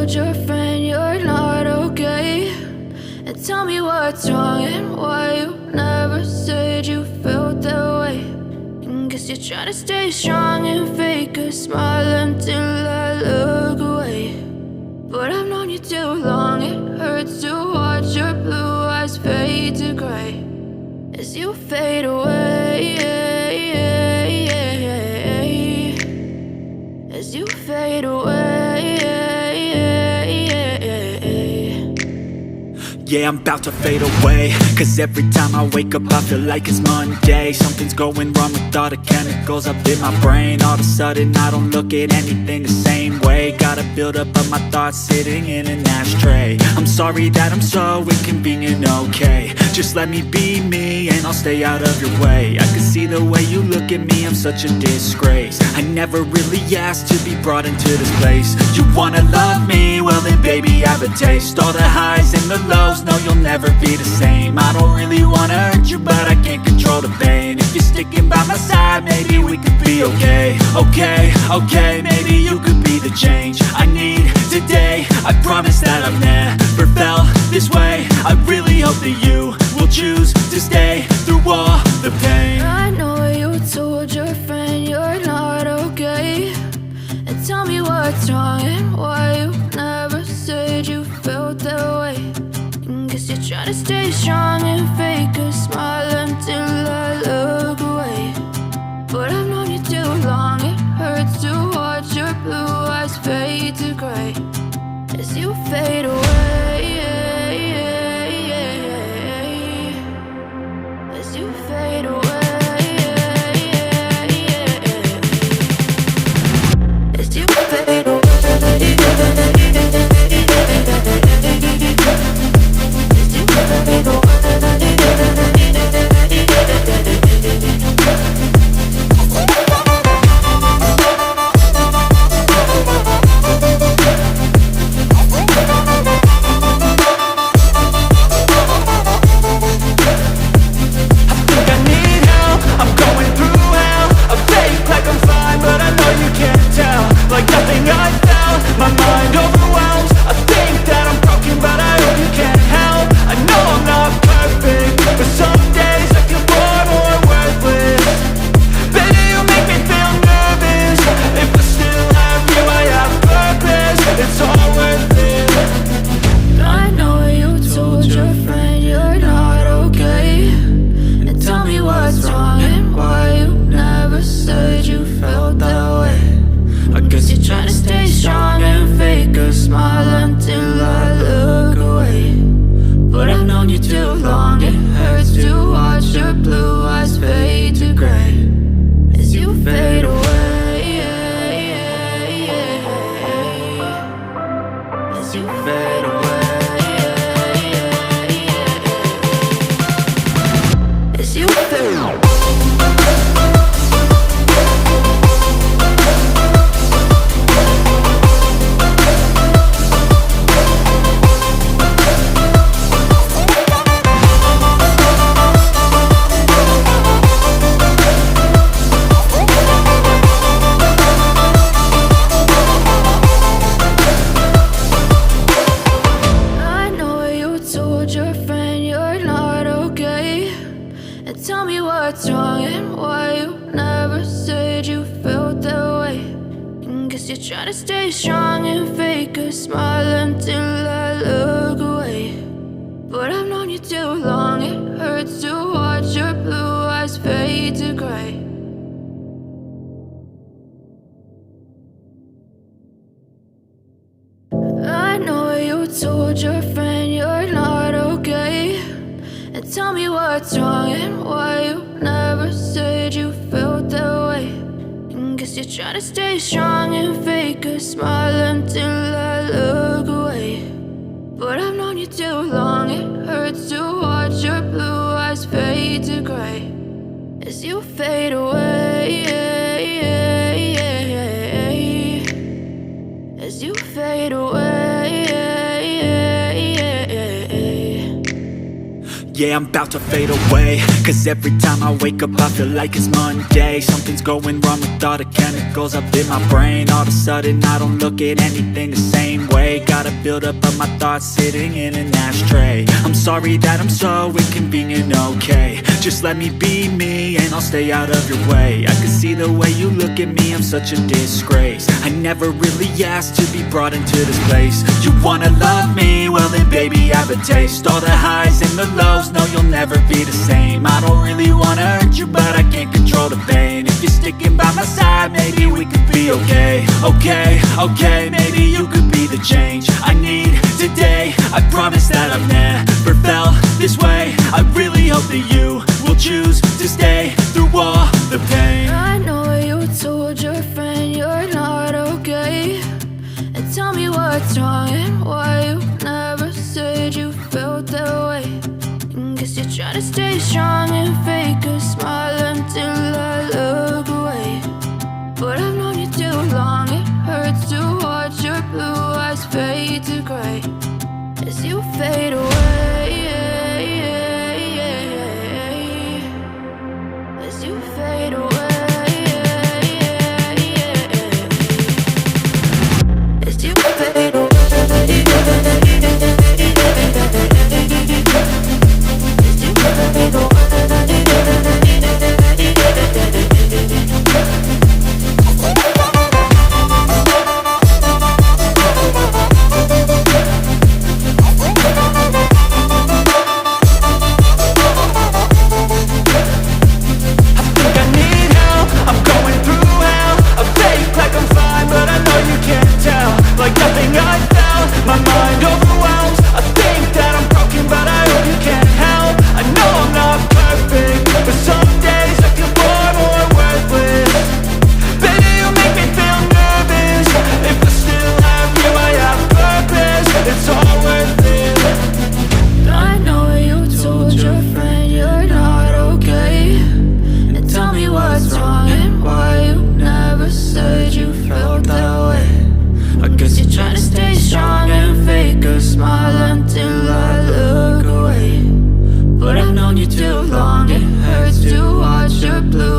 told your friend you're not okay? And tell me what's wrong and why you never said you felt that way. And guess you're trying to stay strong and fake a smile until I look away. But I've known you too long, it hurts to watch your blue eyes fade to gray as you fade away, as you fade away. Yeah, I'm about to fade away, cause every time I wake up I feel like it's Monday. Something's going wrong with all the chemicals up in my brain. All of a sudden I don't look at anything the same way. Got a buildup of my thoughts sitting in an ashtray. I'm sorry that I'm so inconvenient, okay? Just let me be me and I'll stay out of your way. I can see the way you look at me, I'm such a disgrace. I never really asked to be brought into this place. You wanna love me? Well then baby I have a taste. All the highs and the lows, no you'll never be the same. I don't really wanna hurt you but I can't control the pain. If you're sticking by my side maybe we could be okay. Okay, maybe you could be the change I need today. I promise that I've never felt this way. I really hope that you will choose to stay through all the pain. I know you told your friend you're not okay. And tell me what's wrong and why you never said you felt that way. And guess you're trying to stay strong and fake a smile until I look away. But I've known you too long, it hurts to watch your blue eyes fade to gray as you fade away, as you fade away, as you fade away. Told your friend you're not okay. And tell me what's wrong and why you never said you felt that way. And guess you're trying to stay strong and fake a smile until I look away. But I've known you too long, it hurts to watch your blue eyes fade to gray as you fade away, as you fade away. Yeah, I'm about to fade away, cause every time I wake up I feel like it's Monday. Something's going wrong with all the chemicals up in my brain. All of a sudden I don't look at anything the same way. Gotta build up of my thoughts sitting in an ashtray. I'm sorry that I'm so inconvenient, okay. Just let me be me and I'll stay out of your way. I can see the way you look at me, I'm such a disgrace. I never really asked to be brought into this place. You wanna love me? Well then baby I have a taste. All the highs and the lows, no you'll never be the same. I don't really wanna hurt you but I can't control the pain. If you're sticking by my side, maybe we could be okay. Okay, maybe you could be the change I need today. I promise that I've never felt this way. I really hope that you will choose to stay through all the pain. I know you told your friend you're not okay, and tell me what's wrong and why you never said you felt that way. Guess you're trying to stay strong and fake a smile until I look away. But I've known you too long, it hurts to watch your blue eyes fade to gray as you fade away. As you fade away. As you fade away. Blue